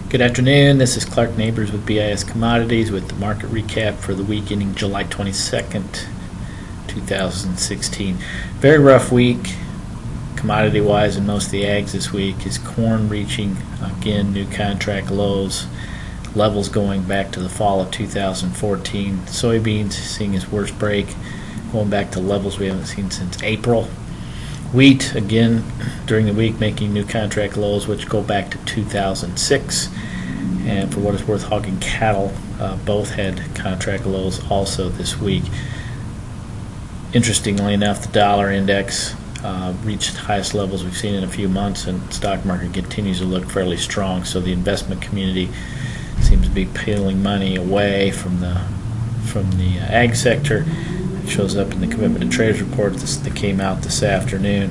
Good afternoon. This is Clark Neighbors with BIS Commodities with the market recap for the week ending July 22nd, 2016. Very rough week commodity-wise in most of the ags this week. Is corn reaching, again, new contract lows, levels going back to the fall of 2014. Soybeans seeing its worst break, going back to levels we haven't seen since April. Wheat, again, during the week making new contract lows, which go back to 2006. And for what it's worth, hog and cattle both had contract lows also this week. Interestingly enough, the dollar index reached the highest levels we've seen in a few months, and the stock market continues to look fairly strong. So the investment community seems to be peeling money away from the ag sector. It shows up in the commitment to trades report that came out this afternoon,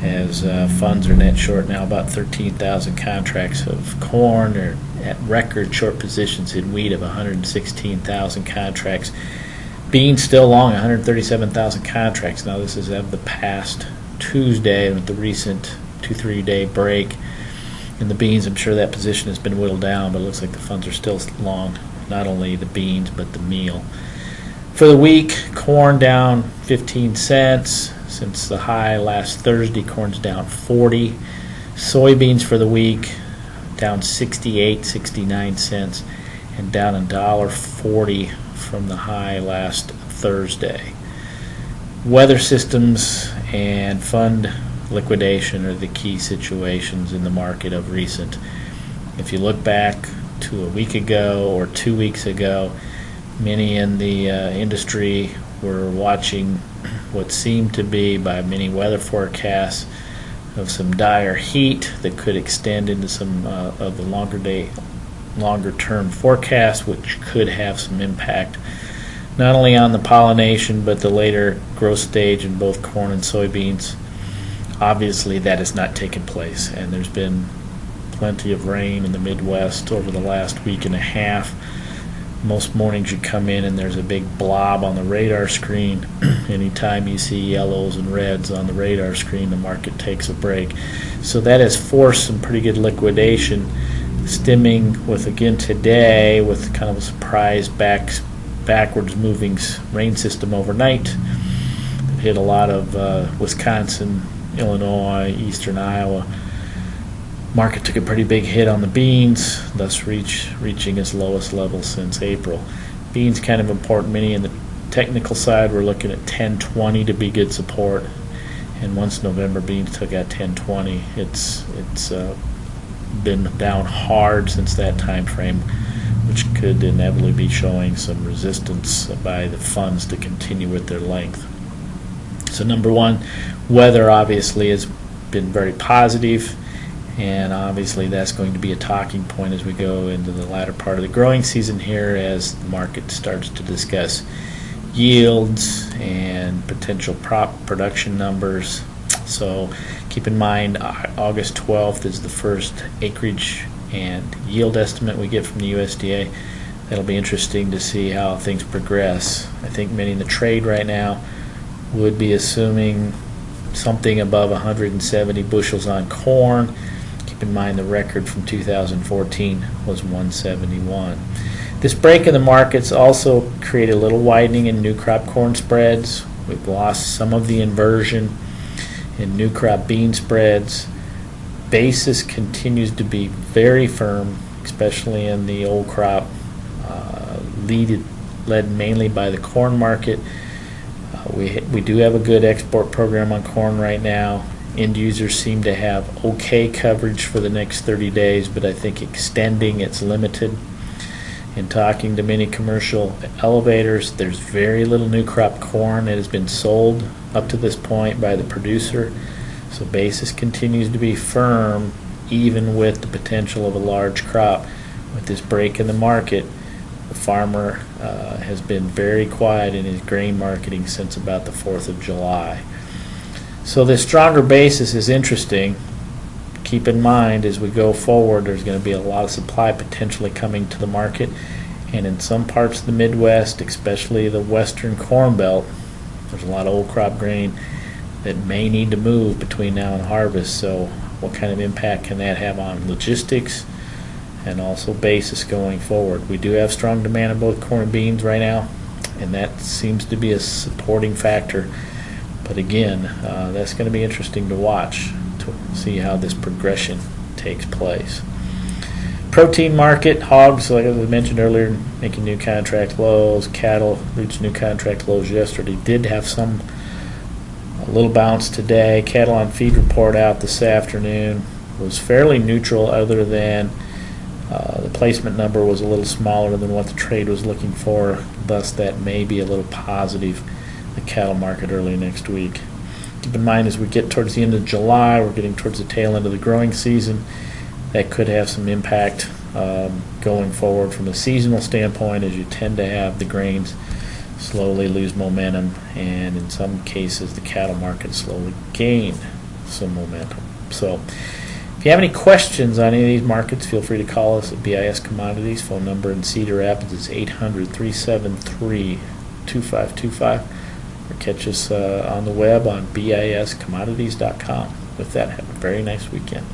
as funds are net short now about 13,000 contracts of corn, or at record short positions in wheat of 116,000 contracts. Beans still long, 137,000 contracts. Now this is of the past Tuesday with the recent 2-3 day break. In the beans, I'm sure that position has been whittled down, but it looks like the funds are still long, not only the beans but the meal. For the week, corn down 15 cents since the high last Thursday. Corn's down 40. Soybeans for the week down 69 cents and down $1.40 from the high last Thursday. Weather systems and fund liquidation are the key situations in the market of recent. If you look back to a week ago or 2 weeks ago, many in the industry were watching what seemed to be, by many weather forecasts, of some dire heat that could extend into some of the longer term forecasts, which could have some impact not only on the pollination but the later growth stage in both corn and soybeans. Obviously that has not taken place, and there's been plenty of rain in the Midwest over the last week and a half. Most mornings you come in and there's a big blob on the radar screen. Anytime you see yellows and reds on the radar screen, the market takes a break. So that has forced some pretty good liquidation, stemming with, again today, with kind of a surprise backwards moving rain system overnight. It hit a lot of Wisconsin, Illinois, eastern Iowa. Market took a pretty big hit on the beans, thus reaching its lowest level since April. Beans kind of important. Many in the technical side, we're looking at 10.20 to be good support, and once November beans took out 10.20, it's been down hard since that time frame, which could inevitably be showing some resistance by the funds to continue with their length. So number one, weather obviously has been very positive, and obviously that's going to be a talking point as we go into the latter part of the growing season here, as the market starts to discuss yields and potential production numbers. So keep in mind, August 12th is the first acreage and yield estimate we get from the USDA. That'll be interesting to see how things progress. I think many in the trade right now would be assuming something above 170 bushels on corn. Keep in mind the record from 2014 was 171. This break in the markets also created a little widening in new crop corn spreads. We've lost some of the inversion in new crop bean spreads. Basis continues to be very firm, especially in the old crop, led mainly by the corn market. We do have a good export program on corn right now. End users seem to have okay coverage for the next 30 days, but I think extending it's limited. In talking to many commercial elevators, there's very little new crop corn that has been sold up to this point by the producer. So basis continues to be firm, even with the potential of a large crop. With this break in the market, the farmer has been very quiet in his grain marketing since about the 4th of July. So this stronger basis is interesting. Keep in mind, as we go forward, there's going to be a lot of supply potentially coming to the market, and in some parts of the Midwest, especially the western corn belt, there's a lot of old crop grain that may need to move between now and harvest. So what kind of impact can that have on logistics and also basis going forward. We do have strong demand in both corn and beans right now, and that seems to be a supporting factor. But again, that's going to be interesting to watch to see how this progression takes place. Protein market, hogs, like I mentioned earlier, making new contract lows. Cattle reached new contract lows yesterday. Did have a little bounce today. Cattle on feed report out this afternoon was fairly neutral, other than the placement number was a little smaller than what the trade was looking for. Thus, that may be a little positive the cattle market early next week. Keep in mind, as we get towards the end of July, we're getting towards the tail end of the growing season. That could have some impact going forward from a seasonal standpoint, as you tend to have the grains slowly lose momentum, and in some cases the cattle market slowly gain some momentum. So if you have any questions on any of these markets, feel free to call us at BIS Commodities. Phone number in Cedar Rapids is 800-373-2525, or catch us on the web on biscommodities.com. With that, have a very nice weekend.